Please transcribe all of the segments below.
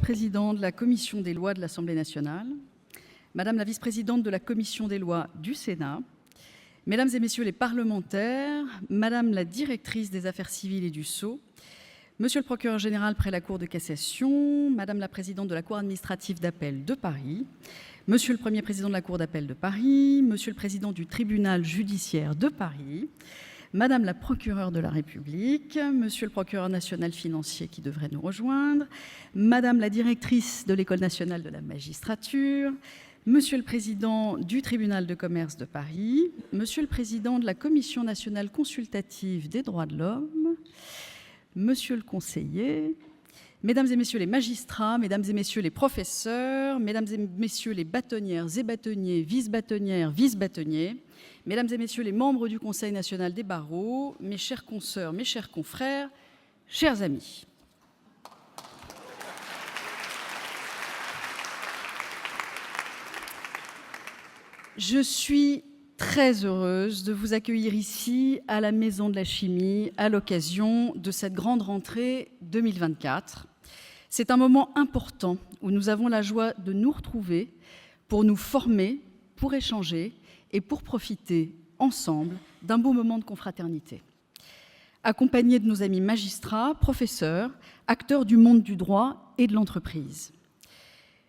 Président de la Commission des lois de l'Assemblée nationale, Madame la Vice-présidente de la Commission des lois du Sénat, Mesdames et Messieurs les parlementaires, Madame la Directrice des affaires civiles et du Sceau, Monsieur le Procureur général près la Cour de cassation, Madame la Présidente de la Cour administrative d'appel de Paris, Monsieur le Premier Président de la Cour d'appel de Paris, Monsieur le Président du Tribunal judiciaire de Paris, Madame la Procureure de la République, Monsieur le Procureur national financier qui devrait nous rejoindre, Madame la Directrice de l'École nationale de la magistrature, Monsieur le Président du Tribunal de commerce de Paris, Monsieur le Président de la Commission nationale consultative des droits de l'homme, Monsieur le Conseiller, Mesdames et Messieurs les magistrats, Mesdames et Messieurs les professeurs, Mesdames et Messieurs les bâtonnières et bâtonniers, vice-bâtonnières, vice-bâtonniers, Mesdames et Messieurs les membres du Conseil national des barreaux, mes chères consoeurs, mes chers confrères, chers amis. Je suis très heureuse de vous accueillir ici à la Maison de la Chimie à l'occasion de cette grande rentrée 2024. C'est un moment important où nous avons la joie de nous retrouver pour nous former, pour échanger et pour profiter ensemble d'un beau moment de confraternité. Accompagnés de nos amis magistrats, professeurs, acteurs du monde du droit et de l'entreprise.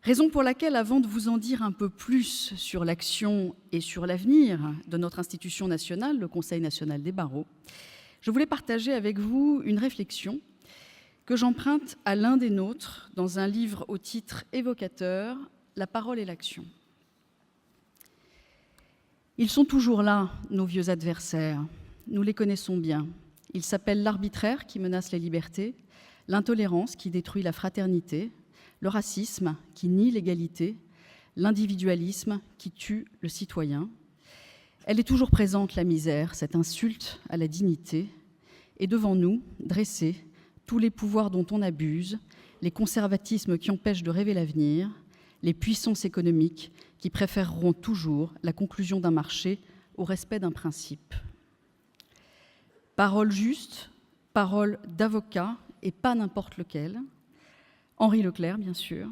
Raison pour laquelle, avant de vous en dire un peu plus sur l'action et sur l'avenir de notre institution nationale, le Conseil national des barreaux, je voulais partager avec vous une réflexion que j'emprunte à l'un des nôtres dans un livre au titre évocateur, « La parole et l'action ». Ils sont toujours là, nos vieux adversaires. Nous les connaissons bien. Ils s'appellent l'arbitraire qui menace les libertés, l'intolérance qui détruit la fraternité, le racisme qui nie l'égalité, l'individualisme qui tue le citoyen. Elle est toujours présente, la misère, cette insulte à la dignité, et devant nous, dressés, tous les pouvoirs dont on abuse, les conservatismes qui empêchent de rêver l'avenir, les puissances économiques qui préféreront toujours la conclusion d'un marché au respect d'un principe. Parole juste, parole d'avocat, et pas n'importe lequel. Henri Leclerc, bien sûr.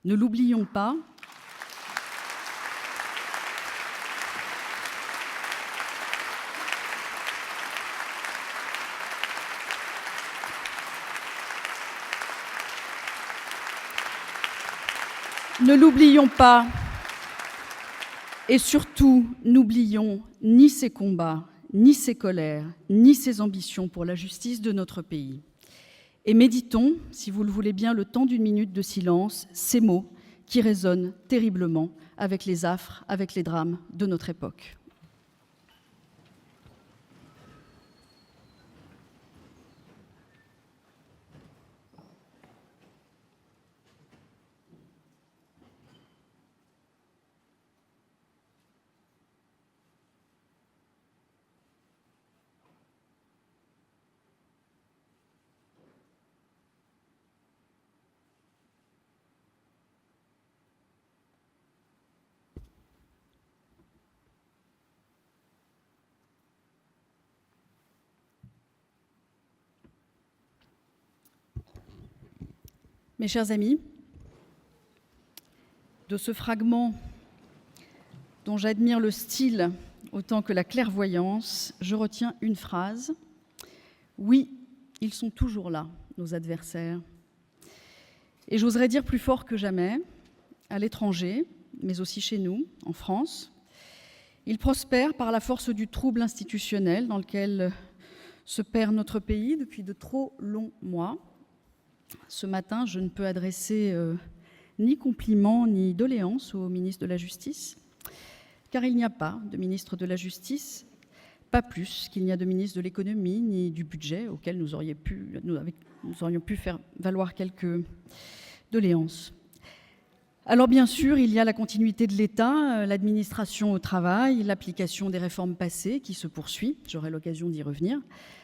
Ne l'oublions pas. Ne l'oublions pas. Et surtout, n'oublions ni ses combats, ni ses colères, ni ses ambitions pour la justice de notre pays. Et méditons, si vous le voulez bien, le temps d'une minute de silence, ces mots qui résonnent terriblement avec les affres, avec les drames de notre époque. Mes chers amis, de ce fragment dont j'admire le style autant que la clairvoyance, je retiens une phrase. Oui, ils sont toujours là, nos adversaires. Et j'oserais dire plus fort que jamais, à l'étranger, mais aussi chez nous, en France, ils prospèrent par la force du trouble institutionnel dans lequel se perd notre pays depuis de trop longs mois. Ce matin, je ne peux adresser ni compliments ni doléances au ministre de la Justice, car il n'y a pas de ministre de la Justice, pas plus qu'il n'y a de ministre de l'Économie ni du Budget, auquel nous aurions pu faire valoir quelques doléances. Alors bien sûr, il y a la continuité de l'État, l'administration au travail, l'application des réformes passées qui se poursuit, j'aurai l'occasion d'y revenir,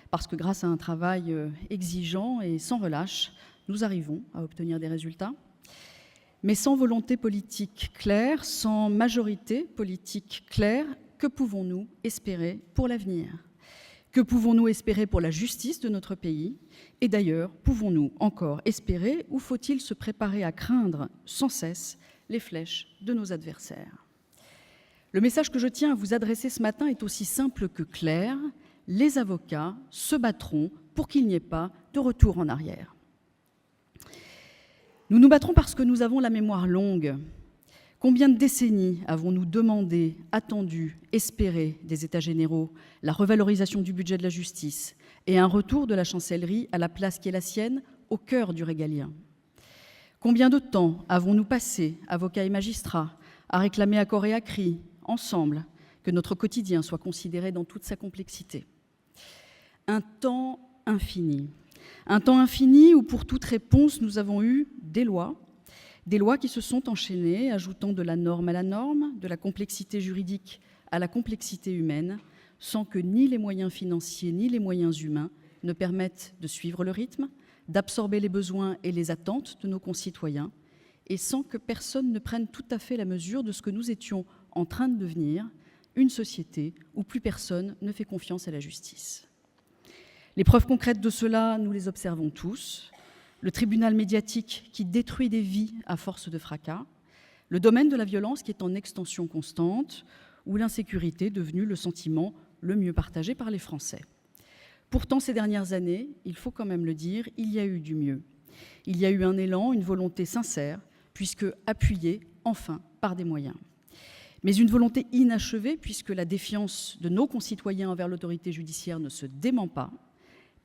parce que grâce à un travail exigeant et sans relâche, nous arrivons à obtenir des résultats. Mais sans volonté politique claire, sans majorité politique claire, que pouvons-nous espérer pour l'avenir ? Que pouvons-nous espérer pour la justice de notre pays? Et d'ailleurs, pouvons-nous encore espérer ou faut-il se préparer à craindre sans cesse les flèches de nos adversaires? Le message que je tiens à vous adresser ce matin est aussi simple que clair. Les avocats se battront pour qu'il n'y ait pas de retour en arrière. Nous nous battrons parce que nous avons la mémoire longue. Combien de décennies avons-nous demandé, attendu, espéré des États généraux la revalorisation du budget de la justice et un retour de la chancellerie à la place qui est la sienne, au cœur du régalien? Combien de temps avons-nous passé, avocats et magistrats, à réclamer à corps et à cri, ensemble, que notre quotidien soit considéré dans toute sa complexité? Un temps infini. Un temps infini où, pour toute réponse, nous avons eu des lois qui se sont enchaînées, ajoutant de la norme à la norme, de la complexité juridique à la complexité humaine, sans que ni les moyens financiers ni les moyens humains ne permettent de suivre le rythme, d'absorber les besoins et les attentes de nos concitoyens, et sans que personne ne prenne tout à fait la mesure de ce que nous étions en train de devenir, une société où plus personne ne fait confiance à la justice. Les preuves concrètes de cela, nous les observons tous. Le tribunal médiatique qui détruit des vies à force de fracas, le domaine de la violence qui est en extension constante, ou l'insécurité devenue le sentiment le mieux partagé par les Français. Pourtant, ces dernières années, il faut quand même le dire, il y a eu du mieux. Il y a eu un élan, une volonté sincère, puisque appuyée, enfin, par des moyens. Mais une volonté inachevée, puisque la défiance de nos concitoyens envers l'autorité judiciaire ne se dément pas.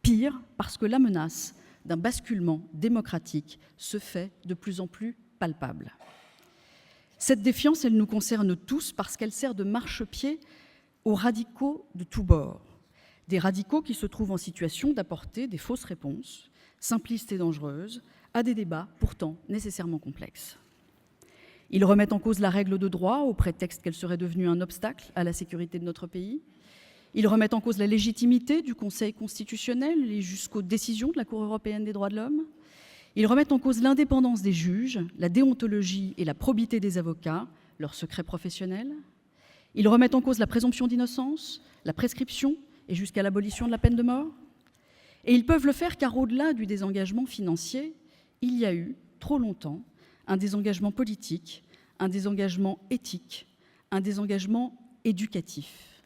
Pire, parce que la menace d'un basculement démocratique se fait de plus en plus palpable. Cette défiance, elle nous concerne tous parce qu'elle sert de marchepied aux radicaux de tous bords. Des radicaux qui se trouvent en situation d'apporter des fausses réponses, simplistes et dangereuses, à des débats pourtant nécessairement complexes. Ils remettent en cause la règle de droit au prétexte qu'elle serait devenue un obstacle à la sécurité de notre pays. Ils remettent en cause la légitimité du Conseil constitutionnel et jusqu'aux décisions de la Cour européenne des droits de l'homme. Ils remettent en cause l'indépendance des juges, la déontologie et la probité des avocats, leur secret professionnel. Ils remettent en cause la présomption d'innocence, la prescription et jusqu'à l'abolition de la peine de mort. Et ils peuvent le faire car au-delà du désengagement financier, il y a eu, trop longtemps, un désengagement politique, un désengagement éthique, un désengagement éducatif.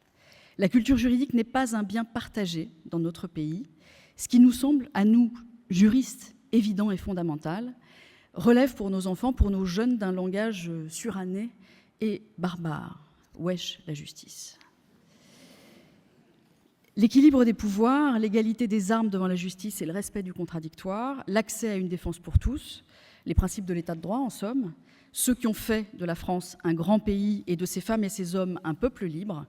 La culture juridique n'est pas un bien partagé dans notre pays. Ce qui nous semble, à nous, juristes, évident et fondamental, relève pour nos enfants, pour nos jeunes, d'un langage suranné et barbare. Wesh, la justice. L'équilibre des pouvoirs, l'égalité des armes devant la justice et le respect du contradictoire, l'accès à une défense pour tous, les principes de l'état de droit, en somme, ceux qui ont fait de la France un grand pays et de ses femmes et ses hommes un peuple libre.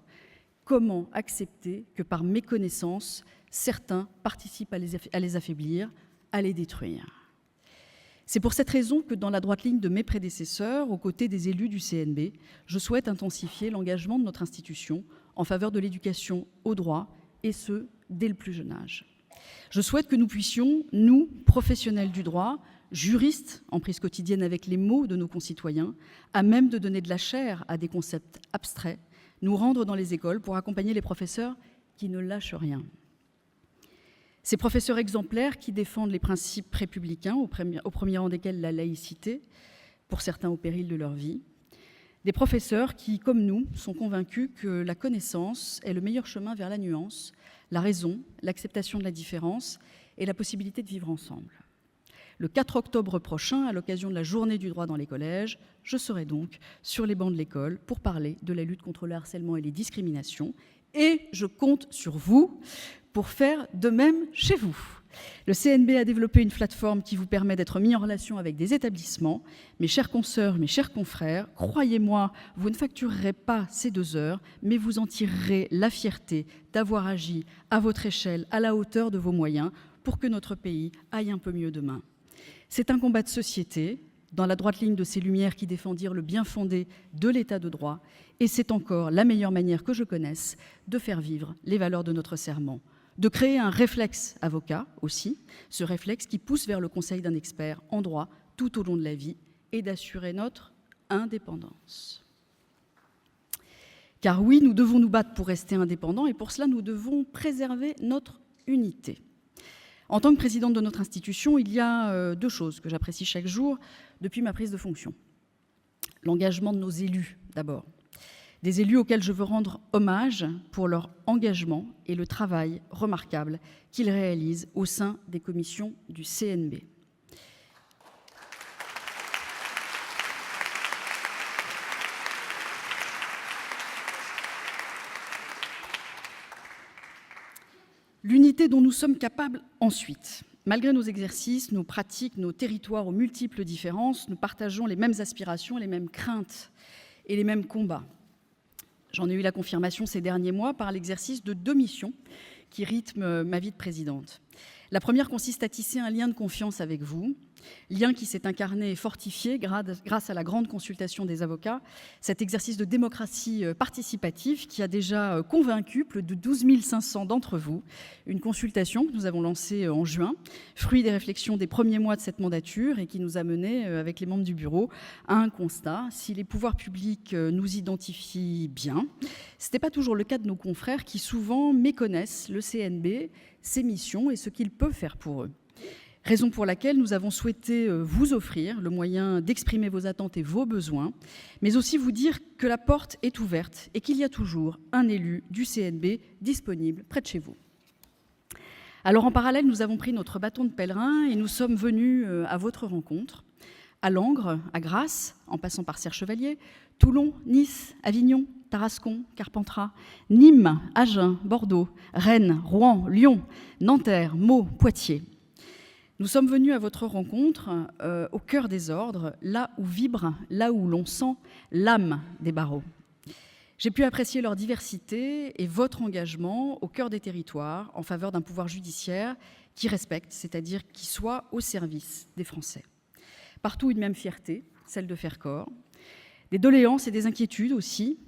Comment accepter que par méconnaissance, certains participent à les affaiblir, à les détruire? C'est pour cette raison que, dans la droite ligne de mes prédécesseurs, aux côtés des élus du CNB, je souhaite intensifier l'engagement de notre institution en faveur de l'éducation au droit, et ce, dès le plus jeune âge. Je souhaite que nous puissions, nous, professionnels du droit, juristes en prise quotidienne avec les mots de nos concitoyens, à même de donner de la chair à des concepts abstraits, nous rendre dans les écoles pour accompagner les professeurs qui ne lâchent rien. Ces professeurs exemplaires qui défendent les principes républicains, au premier rang desquels la laïcité, pour certains au péril de leur vie. Des professeurs qui, comme nous, sont convaincus que la connaissance est le meilleur chemin vers la nuance, la raison, l'acceptation de la différence et la possibilité de vivre ensemble. Le 4 octobre prochain, à l'occasion de la journée du droit dans les collèges, je serai donc sur les bancs de l'école pour parler de la lutte contre le harcèlement et les discriminations. Et je compte sur vous pour faire de même chez vous. Le CNB a développé une plateforme qui vous permet d'être mis en relation avec des établissements. Mes chères consoeurs, mes chers confrères, croyez-moi, vous ne facturerez pas ces 2 heures, mais vous en tirerez la fierté d'avoir agi à votre échelle, à la hauteur de vos moyens, pour que notre pays aille un peu mieux demain. C'est un combat de société, dans la droite ligne de ces lumières qui défendirent le bien fondé de l'état de droit, et c'est encore la meilleure manière que je connaisse de faire vivre les valeurs de notre serment. De créer un réflexe avocat aussi, ce réflexe qui pousse vers le conseil d'un expert en droit tout au long de la vie et d'assurer notre indépendance. Car oui, nous devons nous battre pour rester indépendants et pour cela, nous devons préserver notre unité. En tant que présidente de notre institution, il y a deux choses que j'apprécie chaque jour depuis ma prise de fonction. L'engagement de nos élus, d'abord. Des élus auxquels je veux rendre hommage pour leur engagement et le travail remarquable qu'ils réalisent au sein des commissions du CNB. L'unité dont nous sommes capables ensuite. Malgré nos exercices, nos pratiques, nos territoires aux multiples différences, nous partageons les mêmes aspirations, les mêmes craintes et les mêmes combats. J'en ai eu la confirmation ces derniers mois par l'exercice de deux missions qui rythment ma vie de présidente. La première consiste à tisser un lien de confiance avec vous, lien qui s'est incarné et fortifié grâce à la grande consultation des avocats, cet exercice de démocratie participative qui a déjà convaincu plus de 12 500 d'entre vous, une consultation que nous avons lancée en juin, fruit des réflexions des premiers mois de cette mandature et qui nous a mené, avec les membres du bureau, à un constat. Si les pouvoirs publics nous identifient bien, ce n'est pas toujours le cas de nos confrères qui souvent méconnaissent le CNB, ses missions et ce qu'il peut faire pour eux. Raison pour laquelle nous avons souhaité vous offrir le moyen d'exprimer vos attentes et vos besoins, mais aussi vous dire que la porte est ouverte et qu'il y a toujours un élu du CNB disponible près de chez vous. Alors en parallèle, nous avons pris notre bâton de pèlerin et nous sommes venus à votre rencontre, à Langres, à Grasse, en passant par Serre-Chevalier, Toulon, Nice, Avignon, Tarascon, Carpentras, Nîmes, Agen, Bordeaux, Rennes, Rouen, Lyon, Nanterre, Meaux, Poitiers. Nous sommes venus à votre rencontre au cœur des ordres, là où vibre, là où l'on sent l'âme des barreaux. J'ai pu apprécier leur diversité et votre engagement au cœur des territoires en faveur d'un pouvoir judiciaire qui respecte, c'est-à-dire qui soit au service des Français. Partout une même fierté, celle de faire corps, des doléances et des inquiétudes aussi,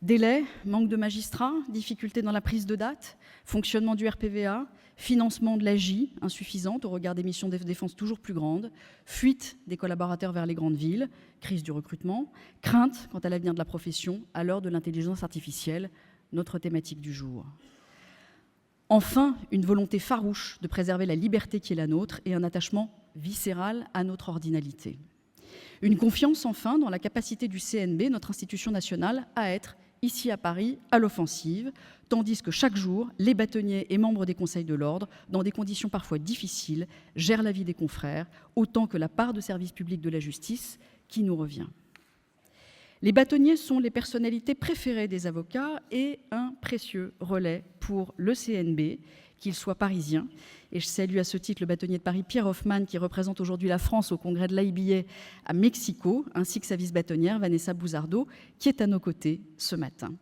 délais, manque de magistrats, difficultés dans la prise de date, fonctionnement du RPVA, financement de l'AJ insuffisante au regard des missions de défense toujours plus grandes, fuite des collaborateurs vers les grandes villes, crise du recrutement, crainte quant à l'avenir de la profession à l'heure de l'intelligence artificielle, notre thématique du jour. Enfin, une volonté farouche de préserver la liberté qui est la nôtre et un attachement viscéral à notre ordinalité. Une confiance enfin dans la capacité du CNB, notre institution nationale, à être ici à Paris, à l'offensive, tandis que chaque jour, les bâtonniers et membres des conseils de l'ordre, dans des conditions parfois difficiles, gèrent la vie des confrères, autant que la part de service public de la justice qui nous revient. Les bâtonniers sont les personnalités préférées des avocats et un précieux relais pour le CNB, qu'il soit parisien. Et je salue à ce titre le bâtonnier de Paris, Pierre Hoffman, qui représente aujourd'hui la France au congrès de l'AIBA à Mexico, ainsi que sa vice-bâtonnière, Vanessa Bouzardo, qui est à nos côtés ce matin.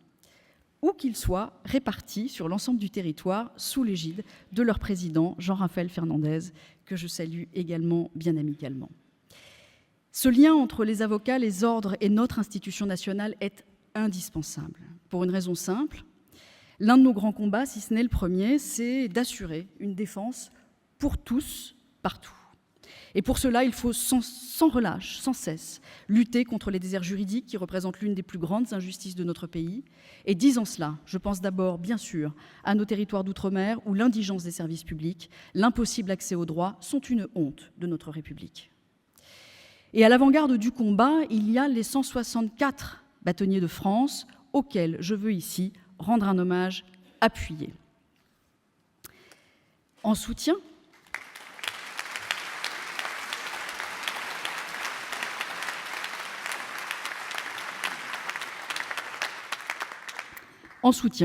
Ou qu'ils soient répartis sur l'ensemble du territoire sous l'égide de leur président, Jean-Raphaël Fernandez, que je salue également bien amicalement. Ce lien entre les avocats, les ordres et notre institution nationale est indispensable, pour une raison simple. L'un de nos grands combats, si ce n'est le premier, c'est d'assurer une défense pour tous, partout. Et pour cela, il faut sans relâche, sans cesse, lutter contre les déserts juridiques qui représentent l'une des plus grandes injustices de notre pays. Et disant cela, je pense d'abord, bien sûr, à nos territoires d'outre-mer où l'indigence des services publics, l'impossible accès aux droits sont une honte de notre République. Et à l'avant-garde du combat, il y a les 164 bâtonniers de France auxquels je veux ici rendre un hommage appuyé. En soutien,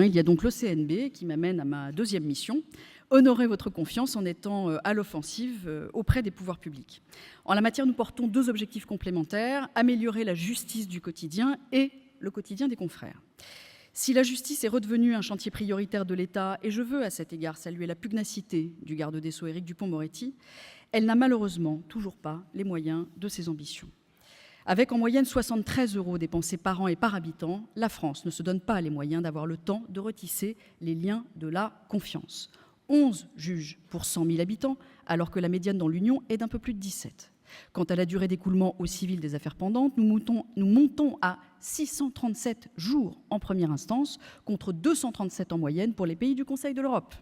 il y a donc le CNB qui m'amène à ma deuxième mission, honorer votre confiance en étant à l'offensive auprès des pouvoirs publics. En la matière, nous portons deux objectifs complémentaires, améliorer la justice du quotidien et le quotidien des confrères. Si la justice est redevenue un chantier prioritaire de l'État, et je veux à cet égard saluer la pugnacité du garde des Sceaux Éric Dupond-Moretti, elle n'a malheureusement toujours pas les moyens de ses ambitions. Avec en moyenne 73 € dépensés par an et par habitant, la France ne se donne pas les moyens d'avoir le temps de retisser les liens de la confiance. 11 juges pour 100 000 habitants, alors que la médiane dans l'Union est d'un peu plus de 17. Quant à la durée d'écoulement au civil des affaires pendantes, nous montons à 637 jours en première instance, contre 237 en moyenne pour les pays du Conseil de l'Europe.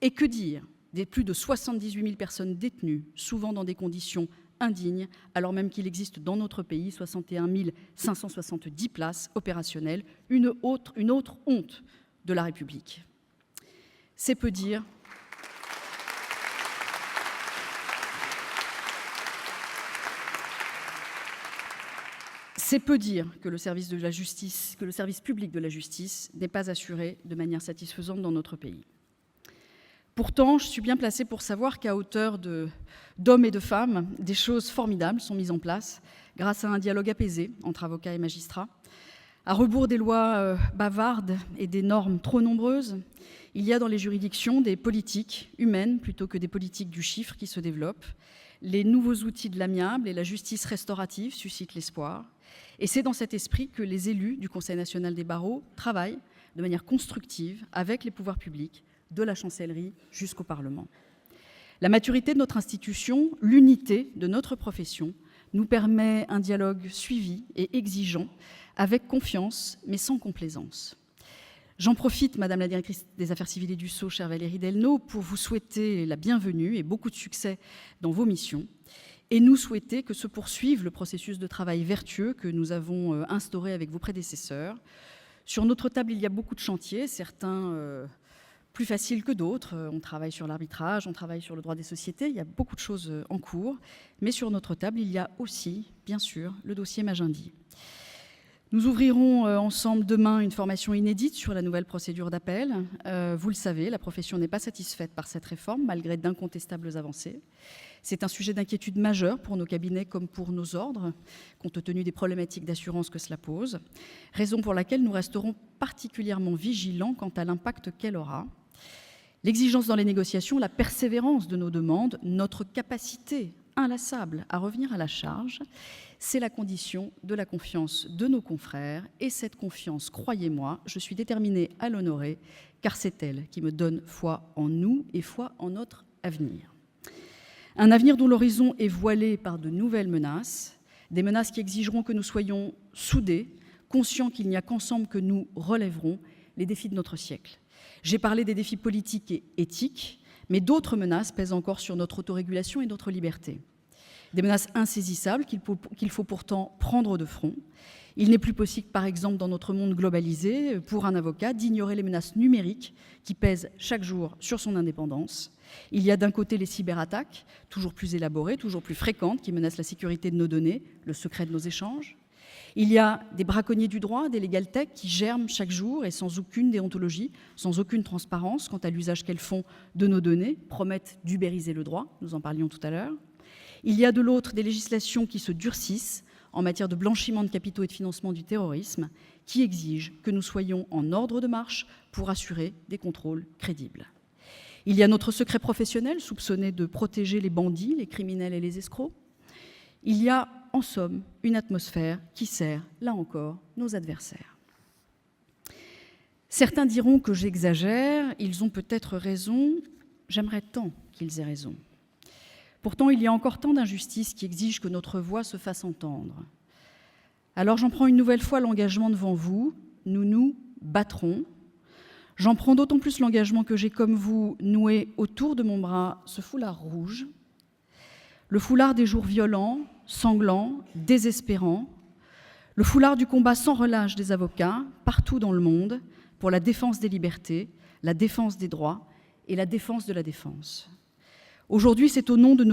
Et que dire des plus de 78 000 personnes détenues, souvent dans des conditions indignes, alors même qu'il existe dans notre pays 61 570 places opérationnelles, une autre honte de la République. C'est peu dire que le service public de la justice n'est pas assuré de manière satisfaisante dans notre pays. Pourtant, je suis bien placée pour savoir qu'à hauteur d'hommes et de femmes, des choses formidables sont mises en place grâce à un dialogue apaisé entre avocats et magistrats. À rebours des lois bavardes et des normes trop nombreuses, il y a dans les juridictions des politiques humaines plutôt que des politiques du chiffre qui se développent. Les nouveaux outils de l'amiable et la justice restaurative suscitent l'espoir. Et c'est dans cet esprit que les élus du Conseil national des barreaux travaillent de manière constructive avec les pouvoirs publics, de la chancellerie jusqu'au Parlement. La maturité de notre institution, l'unité de notre profession, nous permet un dialogue suivi et exigeant, avec confiance, mais sans complaisance. J'en profite, Madame la directrice des Affaires civiles et du Sceau, chère Valérie Delneau, pour vous souhaiter la bienvenue et beaucoup de succès dans vos missions, et nous souhaiter que se poursuive le processus de travail vertueux que nous avons instauré avec vos prédécesseurs. Sur notre table, il y a beaucoup de chantiers, certains plus faciles que d'autres. On travaille sur l'arbitrage, on travaille sur le droit des sociétés, il y a beaucoup de choses en cours. Mais sur notre table, il y a aussi, bien sûr, le dossier Magendie. Nous ouvrirons ensemble demain une formation inédite sur la nouvelle procédure d'appel. Vous le savez, la profession n'est pas satisfaite par cette réforme, malgré d'incontestables avancées. C'est un sujet d'inquiétude majeur pour nos cabinets comme pour nos ordres, compte tenu des problématiques d'assurance que cela pose, raison pour laquelle nous resterons particulièrement vigilants quant à l'impact qu'elle aura. L'exigence dans les négociations, la persévérance de nos demandes, notre capacité inlassable à revenir à la charge, c'est la condition de la confiance de nos confrères. Et cette confiance, croyez-moi, je suis déterminée à l'honorer, car c'est elle qui me donne foi en nous et foi en notre avenir. Un avenir dont l'horizon est voilé par de nouvelles menaces, des menaces qui exigeront que nous soyons soudés, conscients qu'il n'y a qu'ensemble que nous relèverons les défis de notre siècle. J'ai parlé des défis politiques et éthiques, mais d'autres menaces pèsent encore sur notre autorégulation et notre liberté. Des menaces insaisissables qu'il faut pourtant prendre de front. Il n'est plus possible, par exemple, dans notre monde globalisé, pour un avocat, d'ignorer les menaces numériques qui pèsent chaque jour sur son indépendance. Il y a d'un côté les cyberattaques, toujours plus élaborées, toujours plus fréquentes, qui menacent la sécurité de nos données, le secret de nos échanges. Il y a des braconniers du droit, des legal tech qui germent chaque jour et sans aucune déontologie, sans aucune transparence quant à l'usage qu'elles font de nos données, promettent d'ubériser le droit, nous en parlions tout à l'heure. Il y a de l'autre des législations qui se durcissent en matière de blanchiment de capitaux et de financement du terrorisme, qui exigent que nous soyons en ordre de marche pour assurer des contrôles crédibles. Il y a notre secret professionnel, soupçonné de protéger les bandits, les criminels et les escrocs. Il y a, en somme, une atmosphère qui sert, là encore, nos adversaires. Certains diront que j'exagère, ils ont peut-être raison, j'aimerais tant qu'ils aient raison. Pourtant, il y a encore tant d'injustices qui exigent que notre voix se fasse entendre. Alors j'en prends une nouvelle fois l'engagement devant vous, nous nous battrons. J'en prends d'autant plus l'engagement que j'ai, comme vous, noué autour de mon bras ce foulard rouge, le foulard des jours violents, sanglants, désespérants, le foulard du combat sans relâche des avocats, partout dans le monde, pour la défense des libertés, la défense des droits et la défense de la défense. Aujourd'hui, c'est au nom de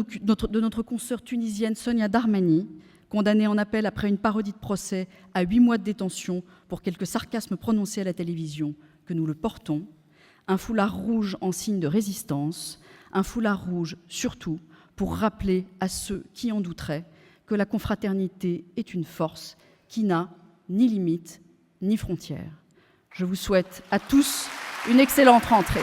notre consoeur tunisienne Sonia Darmani, condamnée en appel après une parodie de procès à 8 mois de détention pour quelques sarcasmes prononcés à la télévision, que nous le portons, un foulard rouge en signe de résistance, un foulard rouge surtout pour rappeler à ceux qui en douteraient que la confraternité est une force qui n'a ni limite ni frontières. Je vous souhaite à tous une excellente rentrée.